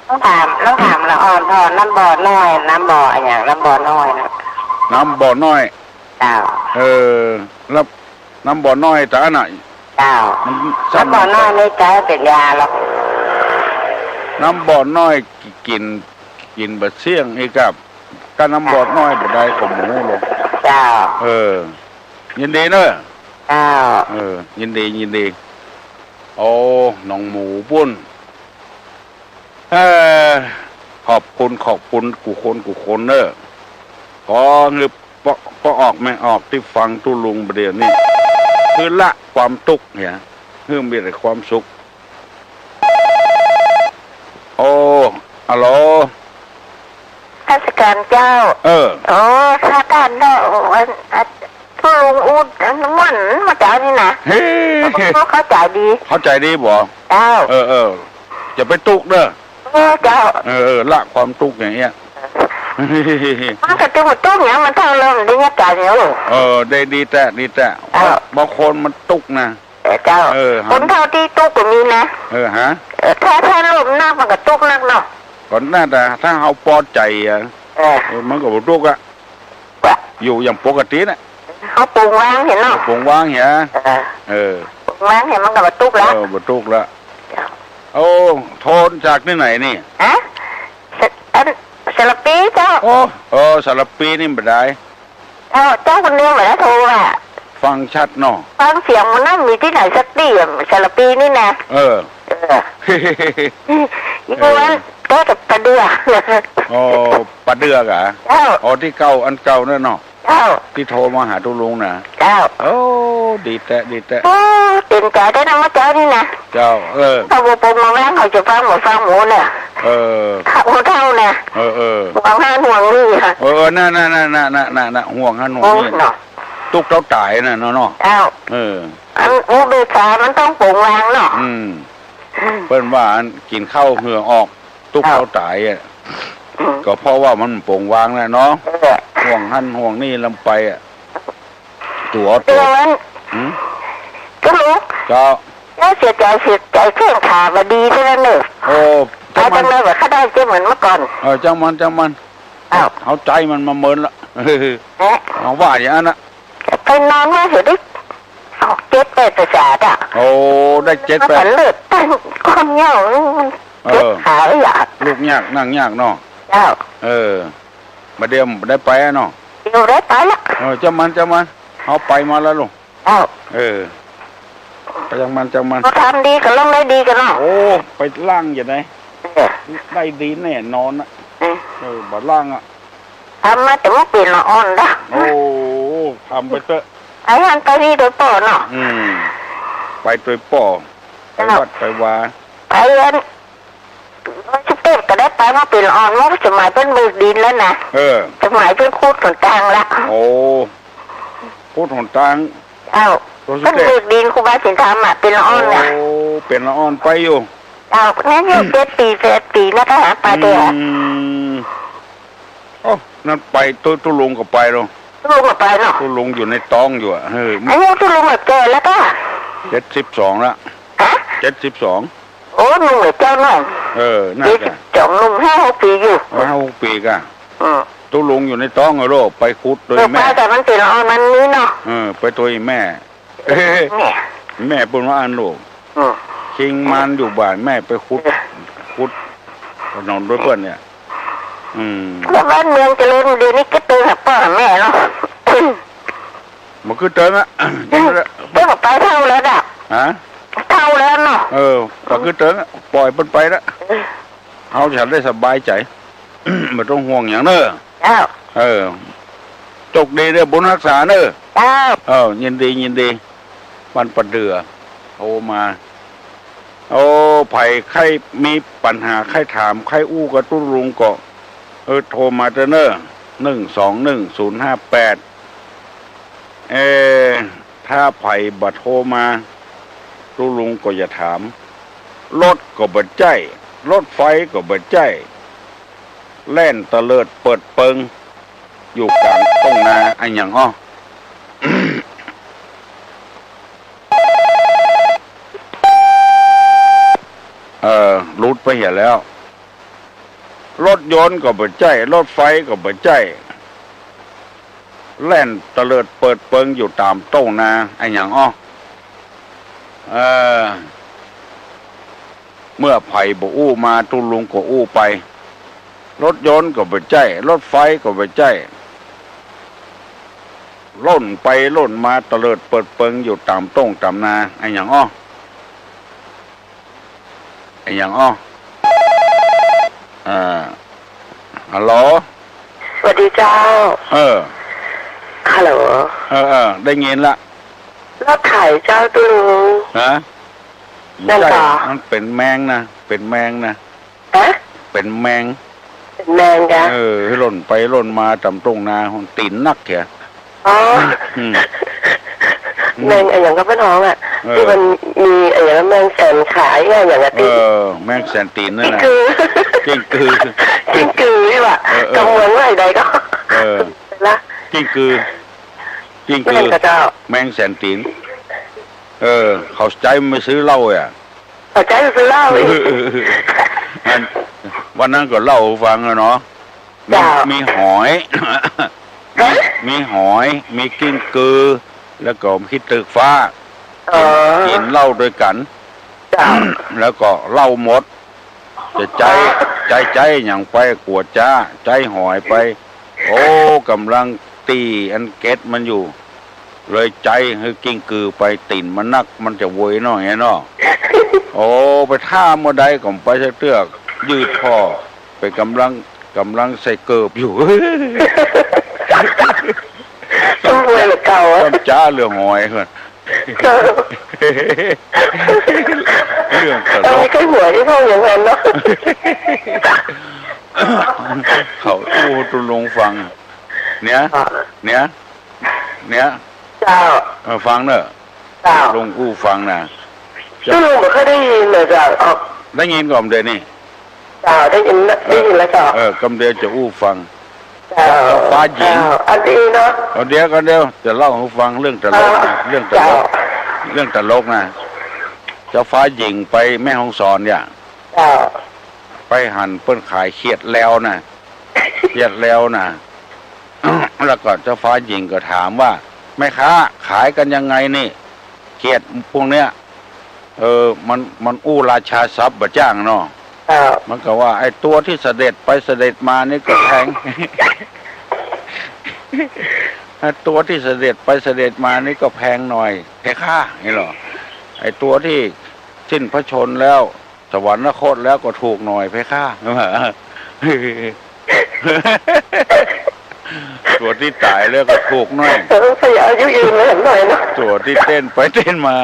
ต้องถามละอ่อนทอนน้ำบ่อน้อยน้ำบ่ออย่างน้ำบ่อน้อยนะน้ำบ่อน้อยแล้วน้ำบ่อน้อยแต่อันน่ะน้ำบ่อน้อยไม่ใช้เป็นยาหรอกน้ำบ่อน้อยกินบะเสี่ยงไอ้กับก็น้ำบ่อน้อยบ่ได้ของหมูลงยินดีเนอะยินดีหนองหมูปุ้นขอบคุณกูคนเนอะขอเงือปออกไม่ออกที่ฟังตุลุงประเดี๋ยวนี้คือละความทุกข์เนี่ยเพื่อมีแต่ความสุขฮัลโหลราชการเจ้าข้าท่านเนาะทุลุงอุดมันมาจ่ายนี่นะเขาจ่ายดีบ่เจ้าอย่าไปตุกเด้อเจ้าละความตุกอย่างเงี้ยมันก็จะมาตุกอย่างมันทั้งเริ่มได้ยังจ่ายเนี่ยได้ดีแต่บางคนมันตุกนะเจ้าคนเท่าที่ตุกก็มีนะถ้าลมนักมันก็ตุกนักเนาะก่อนหน้าแต่ถ้าเขาปอดใจมันก็บ่ตุกอะอยู่อย่างปกตินะเขาปรุงวางเห็นเนาะปรุงวางเห็นปรุงวางเห็นมันก็บ่ตุกแล้วบ่ตุกแล้วโทนจากที่ไหนนี่สารปีเจ้าสารปีนี่บ่ได้เจ้าคนนึงเหมือนโทรฟังชัดเนาะฟังเสียงมันนั่นมีที่ไหนสักทีสารปีนี่นะยี่ห้อนั้นก็จะปลาเดือปลาเดือกะที่เก่าอันเก่านั่นเนาะที่โทรมาหาตุลุงนะดีแต่ตื่นใจได้นะว่าเจ้านี่นะเขาบอกผมมาแม่เขาจะฟังหมูเนี่ยหัวเท่าเนี่ยห่วงห้าห่วงนี่ค่ะน่ะห่วงห้าห่วงนี่ตุกเต้าตายน่ะเนาะอันอุเบกขามันต้องปรุงวางเนาะเปิ้นว่ากินข้าวเหงื่อออกตุกเต้าตาย ก็เพราะว่ามันโปร่งวางแหละเนาะห่วงหันห่วงนี่ลำไปอ่ะตัวก็รู้ก็น่าเสียใจเครื่องขาบดีเท่านั้นเนอะโอ้จังเลยว่าเขาได้เจ้าเหมือนเมื่อก่อนจังมันเอาใจมันมาเมินละเอาว่าอย่างนั้นนะไปนอนมาเสียดิ7-8 ประสาทอ่ะโอ้ได้7-8เลือดตั้งความเหี่ยวขาอยากลูกยากนั่งยากเนาะมาเดียมได้ไปเนาะเดี๋ยวได้ไปละจังมันเอาไปมาแล้วลูกจังมันทำดีกันล่องได้ดีกันเนาะโอ้ไปล่างอย่างไรได้ดีแน่นอนนะบัดล่างอ่ะทำมาแต่ว่าเปลี่ยนละอ่อนละโอ้ทำไปเถอะไอ้อันไปนี่โดยป่อเนาะไปโดยป่อไปวัดไปวาไปเรียนชุดเต้ก็ได้ไปมาเปลี่ยนอ่อนว่าสมัยเป็นมือดินแล้วนะสมัยเป็นคูดหนตางละโอ้คูดหนตางเป็นมือดินครูบาสินธรรมอ่ะเป็นละอ่อนนะโอ้เป็นละอ่อนไปอยู่นั่นอยู่7 ปีนะก็หาไปเดียวโอ้นั่นไปตุลุงก็ไปหรอตุลุงก็ไปเนาะตุลุงอยู่ในตองอยู่อันนี้ตุลุงแก่แล้วก็72ละ72โอ้หนุ่มเจ้าหน่อยน่าจะหนุ่ม5-6 ปีอยู่5-6 ปีก่ะตุลุงอยู่ในตองเหรอไปคุดโดยแม่แต่มันเป็นอ่อนมันนี้เนาะไปตัวแม่แม่ปุ่นว่าอันลูกคิงมันอยู่บ้านแม่ไปคุดนอนด้วยเพื่อนเนี่ยแล้วบ้านเมืองเจริญเดี๋ยวนี้ก็ตื่นหับพ่อแม่เนาะมันคือเติมอ่ะเติมไปเท่าแล้วอ่ะเท่าแล้วเนาะมันคือเติมปล่อยมันไปแล้วเขาฉันได้สบายใจไม่ต้องห่วงอย่างเนอะจกดีเด้อบุญรักษาเนอะยินดีวันประเดือโทรมาไผ่ใครมีปัญหาใครถามใครอู้กับตุ้ลุงก็โทรมาเนอะ121-058ถ้าไผ่บัดโทรมาตุ้ลุงก็อย่าถามรถก็บัดใจรถไฟก็บัดใจแล่นตะเลิดเปิดเปิงอยู่กลางต้นนาอันอย่างรุดไปเห็นแล้วรถยนต์ก็บัดใจรถไฟก็บัดใจแล่นตะเลิดเปิดเปิงอยู่ตามต้นนาอันอย่างเมื่อไผ่บ่อู้มาตุลุงก็อู้ไปรถยนต์ก็บัดใจรถไฟก็บัดใจล่นไปล่นมาตะเลิดเปิดเปิงอยู่ตามต้นตามนาอันอย่างฮัลโหลสวัสดีเจ้าฮัลโหลได้เงินละแล้วถ่ายเจ้าตุลุงนั่นต่อมันเป็นแมงนะเป็นแมงจ้ะหล่นไปหล่นมาตำตรงนาคนตีนนักแค่แมงอย่างกับพี่น้องอ่ะที่มันมีอย่างแมงแสนขายอย่างกะติแมงแสนตีนนั่นแหละกิ้งกือนี่ว่ะกังวลว่าอะไรก็ละกิ้งกือแมงแสนตีนเขาใจไม่ซื้อเหล้าอ่ะเขาใจไม่ซื้อเหล้าวันนั้นก็เล่าฟังเนาะมีหอยมีกิ้งกือแล้วก็คิดตึกฟ้ากินเหล้าด้วยกันแล้วก็เหล้าหมดจะใจอย่างไปกวดจ้าใจหอยไปโอ้กำลังตีอันเก็ตมันอยู่เลยใจให้กิ้งกือไปติ่นมันนักมันจะโวยเนาะไงเนาะโอ้ไปท่าเมื่อใดก็ไปใส่เตือกยืดพ่อไปกำลังใส่เกิบอยู่ต้องรวยหรือเก่าจ้าเรื่องหอยเหรอเรื่องตลกก็หัวที่พ่ออย่างนั้นเนาะเขาอู้ตุลงฟังเนี้ยเจ้าฟังเนอะลงอู้ฟังนะตุลุงก็ได้ยินเลยจ้ะได้ยินก่อนเดี๋ยวนี้ เจ้าได้ยินแล้วเจ้ากำเดียวจะอู้ฟังเจ้าฟ้าหญิงอันดีเนาะเดี๋ยวจะเล่าให้ฟังเรื่องตลกเรื่องตลกนะเจ้าฟ้าหญิงไปแม่ฮ่องสอนเนี่ยไปหันเปิ้นขายเขียดแล้วนะเขียดแล้วนะแล้วก็เจ้าฟ้าหญิงก็ถามว่าแม่ค้าขายกันยังไงนี่เขียดพวกเนี้ยมันอู้ราชาทรัพย์บ่จ้างเนาะมันก็ว่าไอ้ตัวที่เสด็จไปเสด็จมานี่ก็แพง ไอ้ตัวที่เสด็จไปเสด็จมานี่ก็แพงหน่อยแพงค่านี่หรอไอ้ตัวที่สิ้นพระชนแล้วสวรรคตแล้วก็ถูกหน่อยแพงค่าตัวที่ตายแล้วก็ถูกหน่อยขยายอายุยืนเลยหน่อยนะตัวที่เต้นไปเต้นมา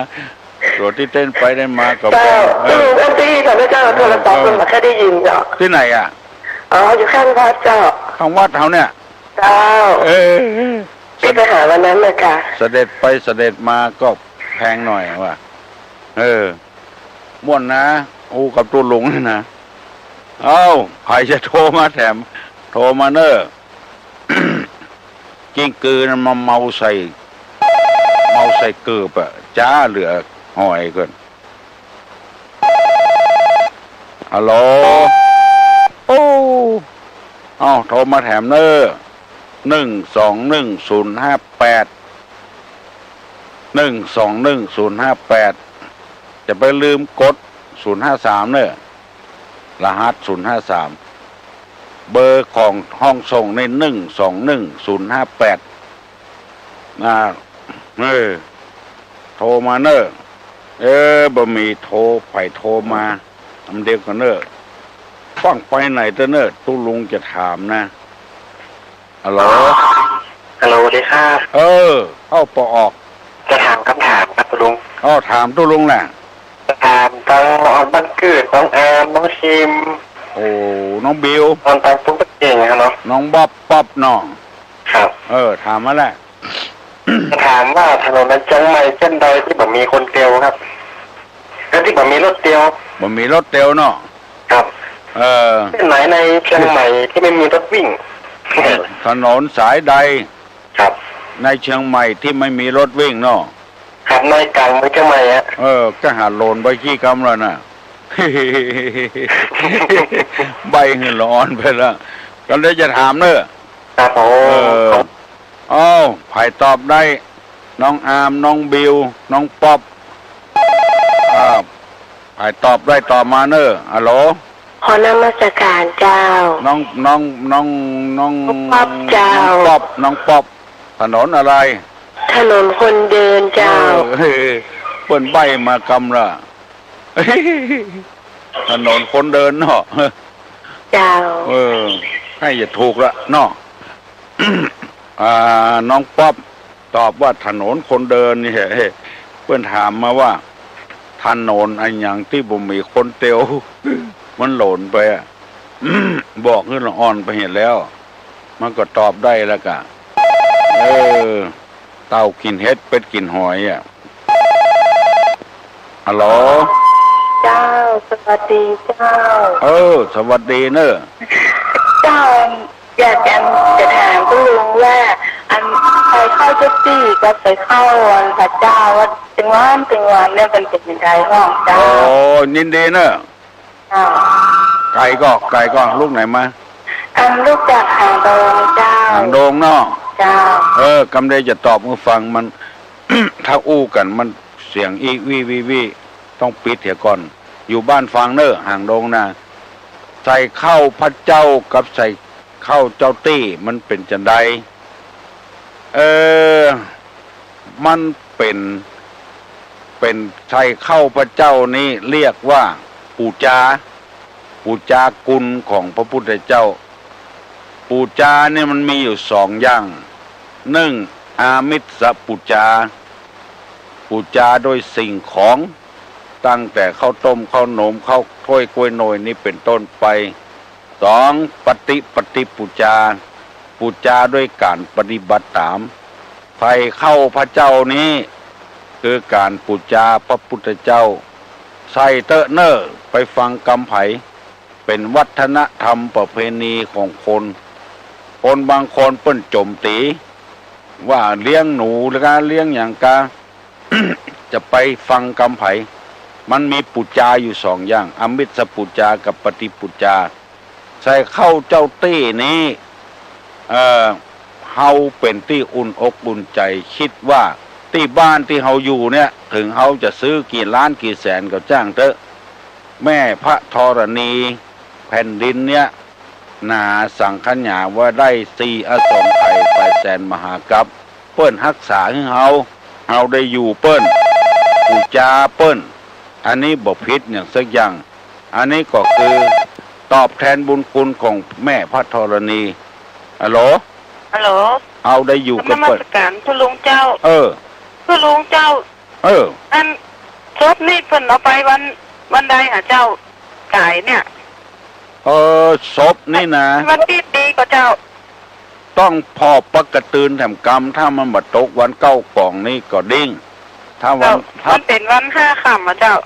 ตัวที่เต้นไปเต้นมาก็แพงอันที่ค่ะพระเจ้าโทรศัพท์มันแค่ได้ยินจ้ะที่ไหนอ่ะอยู่ข้างวัดเจ้าข้างวัดเขาเนี่ยเจ้าที่ไปหาวันนั้นเลยค่ะเสด็จไปเสด็จมาก็แพงหน่อยว่ะม่วนนะอู้กับตัวลุงนี่นะใครจะโทรมาแถมโทรมาเนอะกิ้งกือนั้นมาเมาใส่เกือบอะจ้าเหลือหอยก่อนฮัลโหลโทรมาแถมเนอะ1210581211058จะไปลืมกด053เนอะรหัส053เบอร์ของห้องส่งใน1210558โทรมาเนอะบ่มีโทรไปโทรมาทำเดียวกันเนอะฟังไปไหนเนอะตู้ลุงจะถามนะฮัลโหลสวัสดีครับเข้าปออกจะถามคำถามครับลุงถามตู้ลุงแหละถามตั้งบ้านเกิดน้องแอมน้องชิมน้องบิวน้องตังปุ๊กเก่งครับเนาะน้องป๊อบน้องครับถามมาแหละถามว่าถนนนั้นจังไหมเส้นใดที่แบบมีคนเตียวครับแล้วที่แบบมีรถเตียวมีรถเตียวเนาะครับเส้นไหนในเชียงใหม่ที่ไม่มีรถวิ่งถนนสายใดครับในเชียงใหม่ที่ไม่มีรถวิ่งเนาะครับในกลางเมืองเชียงใหม่ก็หาโลนใบขี้กำแล้วน่ะใบเงินร้อนไปแล้วก็เลยจะถามเนอะครับไผ่ตอบได้น้องอาร์มน้องบิวน้องป๊อบไผ่ตอบได้ตอบมาเนอะฮัลโหลขอนมัสการเจ้าน้องป๊อบเจ้าน้องป๊อบถนนอะไรถนนคนเดินเจ้าเปิ้นใบมากำละถนนคนเดินเนาะเจ้าให้อย่าถูกละเนาะน้องป๊อบตอบว่าถนนคนเดินนี่เพื่อนถามมาว่าถนนอันอย่างที่บ่มีคนเตียวมันหล่นไปบอกขึ้นละอ่อนไปเห็นแล้วมันก็ตอบได้แล้วกะเต่ากินเห็ดเป็ดกินหอยฮัลโหลเจ้าสวัสดีเจ้าสวัสดีเนอะเจ้าอยากจะถามคุณลุงว่าใครเข้าเจ็ดสี่ก็ไปเข้าพระเจ้าว่าเป็นวันเนี่ยเป็นยังไงห้องเจ้ายินดีเนอะไก่ก็ลูกไหนมาลูกจากหางดงเจ้าหางดงเนาะเจ้ากำเดจะตอบมือฟังมัน ถ้าอู้กันมันเสียงอีวีต้องปิดเถียก่อนอยู่บ้านฟังเนอะหางดงนะใส่เข้าพระเจ้ากับใส่เข้าเจ้าตี้มันเป็นจันใดมันเป็นใส่เข้าพระเจ้านี้เรียกว่าปูจากุลของพระพุทธเจ้าปูจาเนี่ยมันมีอยู่2อย่าง1อามิสปูจาโดยสิ่งของตั้งแต่ข้าวต้มข้าวนมข้าวถ้วยกล้วยโนยนี่เป็นต้นไป2ปฏิปูจาด้วยการปฏิบัติตามใครเข้าพระเจ้านี้คือการปูจาพระพุทธเจ้าใส่เตอะเนอร์ไปฟังกำไผไป เป็นวัฒนธรรมประเพณีของคนบางคนเปิ้นโจมตีว่าเลี้ยงหนูหรือการเลี้ยงอย่างกา จะไปฟังกำไผมันมีปุจจาอยู่สองอย่างอมิสปุจจากับปฏิปุจจาใส่เข้าเจ้าตี้นี้เฮาเป็นที่อุ่นอกอุ่นใจคิดว่าที่บ้านที่เฮาอยู่เนี่ยถึงเฮาจะซื้อกี่ล้านกี่แสนก็จ้างเถอะแม่พระธรณีแผ่นดินเนี่ยนาสังขญาว่าได้สี่อสงไขยไปแสนมหากัปเปิ้นรักษาให้เฮาได้อยู่เปิ้นปูจาเปิ้นอันนี้บ่ผิดอย่างสักอย่างอันนี้ก็คือตอบแทนบุญคุณของแม่พระธรณีฮัลโหลเอาได้อยู่กับเปิ้นนมัสการคุณลุงเจ้าคุณลุงเจ้าอันศพนี่เพิ่นเอาไปวันใดหาเจ้าจ่ายเนี่ยศพนี่นะวันที่ดีก็เจ้าต้องพอปกตื่นแถมกรรมถ้ามันบัดตกวันเก้ากล่องนี่ก็ดิ้งถ้ามันเป็นวันห้าค่ำอ่ะเจ้า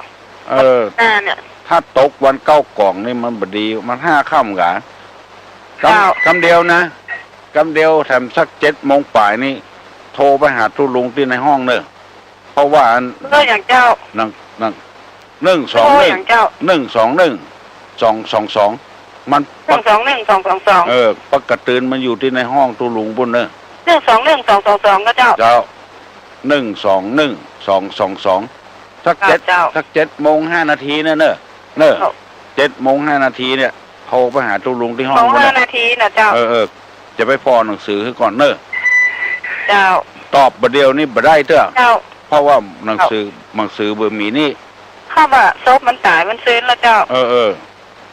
เนี่ยถ้าตกวันเก้ากล่องนี่มันบดีมันห้าค่ำกะคำเดียวนะคำเดียวแถมสัก7 โมงป่ายนี่โทรไปหาทุลุงที่ในห้องเนอะเพราะว่าอย่างเจ้า121มัน121 ปกตื่นมันอยู่ที่ในห้องทุลุงบุญเนอะ121 ก็เจ้า121 สัก7 โมง 5 นาทีเนอะ7 โมง 5 นาทีเนี่ยโทรไปหาทุลุงที่ห้อง5 นาทีนะเจ้าจะไปพอหนังสือให้ก่อนเนอะเจ้าตอบประเดียวนี่บ่ได้เถอะเพราะว่าหนังสือเบอร์มีนี่ถ้าว่าศพมันตายมันซื้อแล้วเจ้า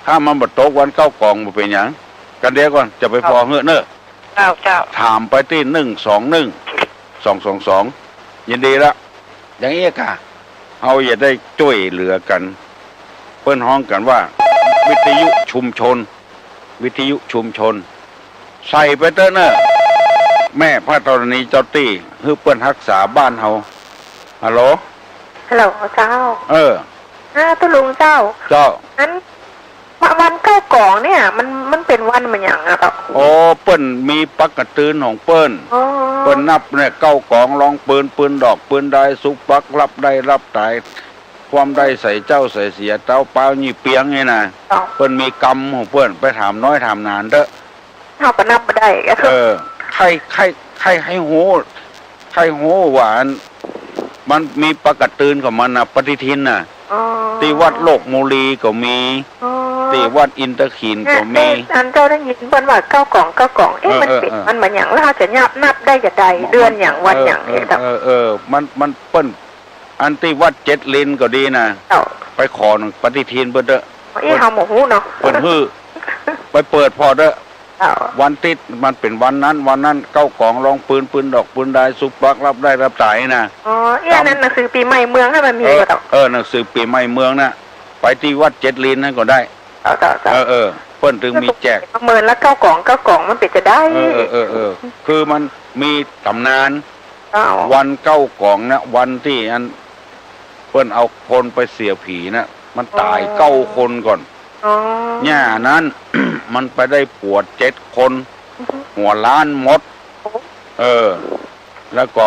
ถ้ามันบัดตกวันเก้ากล่องบ่เป็นหยังกันเดี๋ยวก่อนจะไปพอเฮ้อเนอะเจ้าถามไปที่121 222ยินดีละอย่างนี้ค่ะเฮาอย่าได้ช่วยเหลือกันเพิ่นฮ้องกันว่าวิทยุชุมชนใส่ไปเถอะเนอะแม่พระธรณีเจ้าตี้คือเปิ้นรักษาบ้านเฮาฮัลโหลเจ้าตุลุงเจ้านั้นวันเก้ากล่องเนี่ยมันเป็นวันมันอย่างอะครับเปิ้นมีปกตื่นของเปิ้นนับเนี่ยเก้ากล่องลองปืนดอกปืนได้สุกปักรับได้รับตายความได้ใส่เจ้าใส่เสียเต้าเปล่านี่เปียงไงนะเปิ้นมีกรรมของเปิ้นไปถามน้อยถามนานเด้อเฮาก็นับบ่ได้ใครให้โหว่ามันมีปกตื่นของมันน่ะปฏิทินน่ะที่วัดโลกโมลีก็มีที่วัดอินทขีนก็มีอันเจ้าได้ยินเปิ้นว่าเก้ากล่องมันปิดมันเหมือนอย่างแล้วจะนับได้จะใดเดือนอย่างวันอย่างนี้ครับมันเปิ้นอันที่วัด7 เลนก็ดีนะไปขอปฏิทินเบิ่นเด้อเฮาบ่ฮู้เนาะเปิ้นฮื้อไปเปิดพอเด้อวันติดมันเป็นวันนั้นเก้ากล่องรองปืนดอกปืนได้สุกปักรับได้รับตายนะนั่นหนังสือปีใหม่เมืองให้มันมีก็หนังสือปีใหม่เมืองน่ะไปที่วัด7 เลนนั่นก็ได้เปิ้นถึงมีแจกเมินแล้วเก้ากล่องมันเป็นจะได้คือมันมีตำนานวันเก้ากล่องนะวันที่อันเปิ้นเอาคนไปเสียผีนะมันตาย9 คนก่อนย่านั้น มันไปได้ปวด7 คนหัวล้านหมดแล้วก็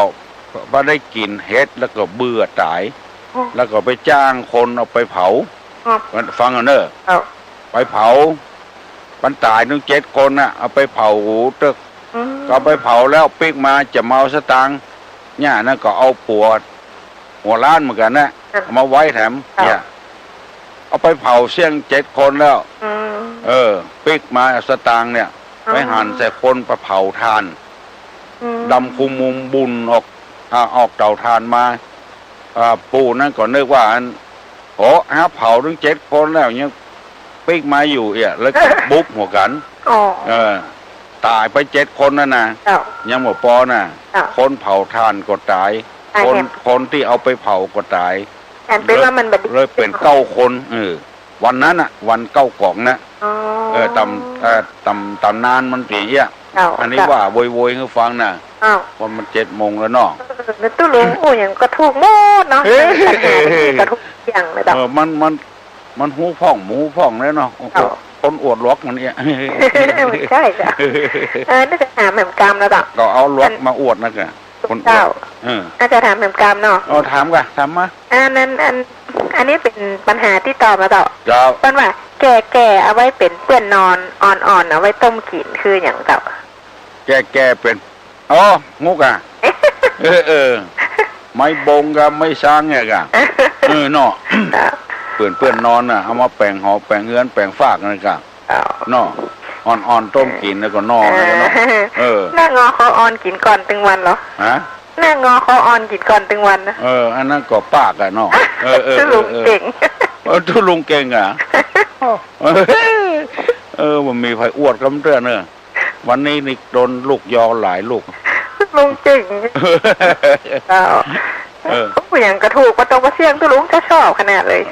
ได้กินเห็ดแล้วก็เบื่อตายแล้วก็ไปจ้างคนเอาไปเผาฟังกันเนอะไปเผามันตายถึง7 คนน่ะเอาไปเผาตึกก็ไปเผาแล้วปิ๊กมาจะเมาสตางค์ย่านั่นก็เอาปวดหัวล้านเหมือนกันนะมาไว้แถมเนี่ยเอาไปเผาเสี่ยง7 คนแล้วปิ๊กมาสตางค์เนี่ยไปหั่นใส่คนไปเผาทานดำคุมมุมบุญออกเตาทานมาปู่นั่นก็นึกว่าเผาถึง7 คนแล้วยังปิ๊กมาอยู่แล้วก็บุ๊บหัวกันตายไป7 คนนั่นนะยังหมดปอน่ะคนเผาทานก็ตายคนที่เอาไปเผาก็ตายเลยเป็น9 คนวันนั้นอ่ะวัน9 กล่องนะตำนานมันเปลี่ยนอันนี้ว่าโวยให้ฟังนะวันมัน7 โมงแล้วเนาะตู้ลุงอย่างกระทุกหมดเนาะกระทุกอย่างเลยมันหูพ่องแล้วเนาะ คนอวดล็อกมันเนี่ย ไม่ใช่จ้ะน่าจะถามแหม่มกรรมแล้วต่อก็เอาล็อกมาอวดนะแกคนเจ้าน่าจะถามแหม่มกรรมเนาะถามกะถามมาอันนี้เป็นปัญหาที่ตอบมาต่อเจ้าเป็นว่าแก่เอาไว้เป็นเปื้อนนอนอ่อนๆเอาไว้ต้มกินคืออย่างเจ้าแก่เป็นงกอ่ะไม่บงกับไม่ช้างไงกะเนาะเปื่อนนอนน่ะเอามาแปลงหอแปลงเฮือนแปลงฟากนั่นกะเนาะอ่อนต้มกินแล้วก็นอนแล้วเนาะหน้างอเขาอ่อนกินก่อนตึงวันเหรอฮะหน้างอเขาอ่อนกินก่อนตึงวันนะอันนั้นก็ปากอะเนาะทุลุงเก่งทุลุงเก่งอ่ะมันมีไผอวดกำเตือนเนอะวันนี้นี่โดนลูกยอหลายลูกลุงเก่งผู้อย่างกระถูกประตงประเสียงทุลุงจะชอบขนาดเลย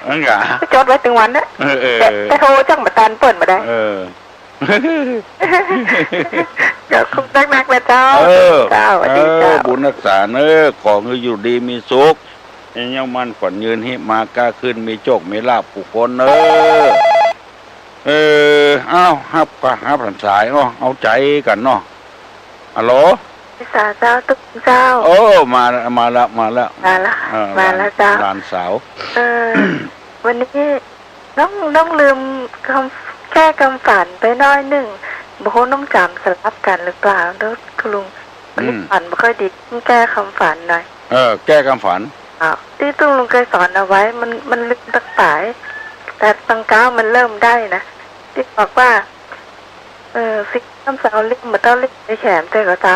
จดไว้ตึงวันนะแต่โทรจังบัตันเปิดมาได้เดี๋ยวคุณนักนะเจ้าเจ้าบุญรักษาเนอะขอให้อยู่ดีมีสุขยังมันขวัญยืนให้มากล้าขึ้นมีโชคมีลาภผู้คนเนอะฮับสายเอาใจกันเนาะฮัลโหลสาเจ้าตุ๊กเจ้ามาแล้วมาแล้วเจ้าหลานสาววันนี้น้องลืมแก้คำฝันไปน้อยหนึ่งบอกว่าน้องจำสลับกันหรือเปล่าแล้วคุณลุงฝันไม่ค่อยดีแก้คำฝันหน่อยแก้คำฝันที่ตุ้งลุงเคยสอนเอาไว้มันลืมตั้งแต่แต่ตังเก้ามันเริ่มได้นะที่บอกว่าสิคำสาวเล่มมันต้องเล่มไปแขมเจ้าก็จ้า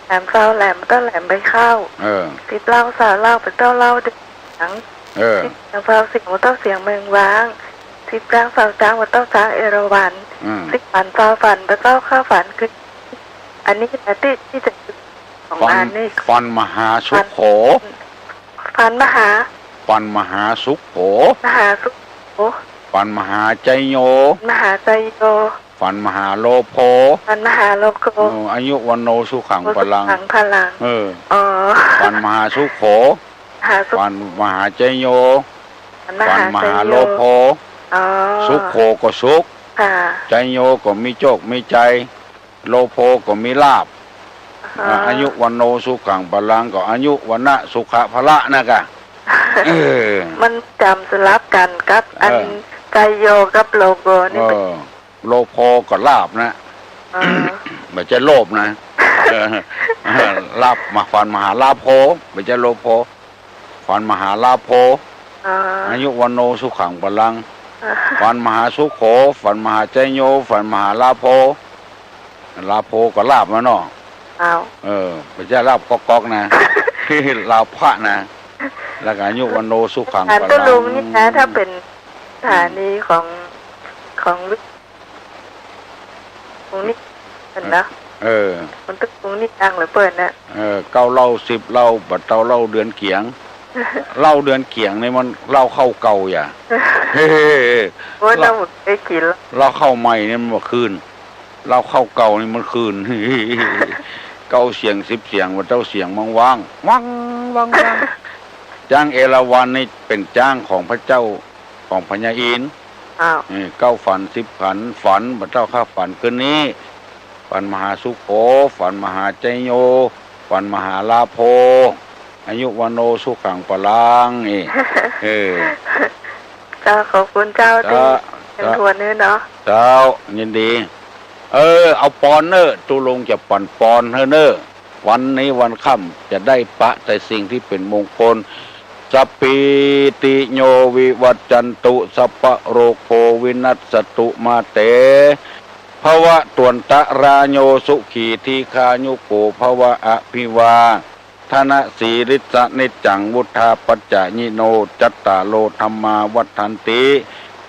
แขมสาวแหลมมันต้องแหลมไปเข้าสิเล่าสาวเล่าไปต้องเล่าดึงหนังสิสาวเสียงมันต้องเสียงเมืองว้างสิจ้างสาวจ้างมันต้องจ้างเอราวันสิฝันสาวฝันมันต้องข้าฝันคืออันนี้แต่ที่จะของงานนี่ฟันมหาสุขโขฟันมหาสุขโขฟันมหาใจโยฟันมหาโลโภอายุวันโนสุขังพลังฟันมหาสุขโขฟันมหาใจโยฟันมหาโลโภสุขโขก็สุขใจโยก็มีโชคมีใจโลโภก็มีลาภอายุวันโนสุขังพลังก็อายุวันนะสุขะพละนะกะมันจำสลับกันกับอันใจโยกับโลโกนี่โลโภก็ลาภนะไม่ใช่โลภนะลาภมาฟันมหาลาโภไม่ใช่โลโภฟันมหาลาโภอายุวันโนสุขังพลังฟันมหาสุขโขฟันมหาใจโยฟันมหาลาโภก็ลาภมาเนาะไม่ใช่ลาภก๊อกนะลาภพระนะแล้วก็อายุวันโนสุขังพลังตัวลุงนี่นะถ้าเป็นสถานีของนี่เห็นนะมันตึกตรงนี้ดังหรือเปิดนะเก้าเล่า10เล่าบัดเต้าเล่าเดือนเกียงเล่าเดือนเกียงนี่มันเล่าเข้าเก่าอย่าว่าเราหมดไปกินเล่าเข้าใหม่นี่มันคืนเล่าเข้าเก่านี่มันคืนเก้าเสียง10เสียงบัดเต้าเสียงว่างจ้างเอราวัณนี่เป็นจ้างของพระเจ้าของพญาอินทร์เก้าฝัน10ฝันบัดเต้าข้าฝันคืนนี้ฝันมหาสุขโขฝันมหาใจโยฝันมหาลาโภอายุวันโนสุขังพลังเจ้าขอบคุณเจ้าที่เป็นทวนนี้เนาะเจ้ายินดีเอาปอนเนอร์ตุลงจะปั่นปอนเนอร์วันนี้วันค่ำจะได้ปะแต่สิ่งที่เป็นมงคลสัพพิติโยวิวัจจันตุสัพพะโรโควินัสสตุมาเตภวะตวนตะราโยสุขีทีคายุโกภวะอภิวาธนะสีริสนิจังวุธาปัจจญิโนจัตตาโลธรรมาวัฏันติ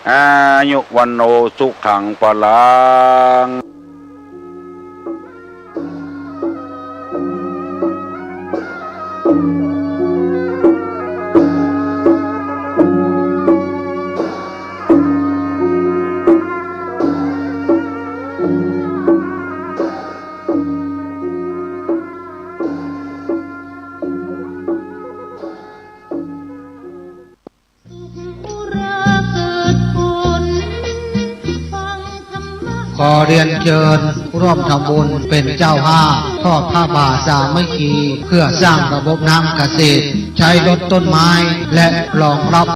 อายุวันโนสุขังพลังเกิดฝนฟัง ขอเรียนเชิญร่วมทำบุญเป็นเจ้าภาพทอดผ้าป่าสามัคคีเพื่อสร้างระบบน้ำเกษตรใช้ลดต้นไม้และรองรับ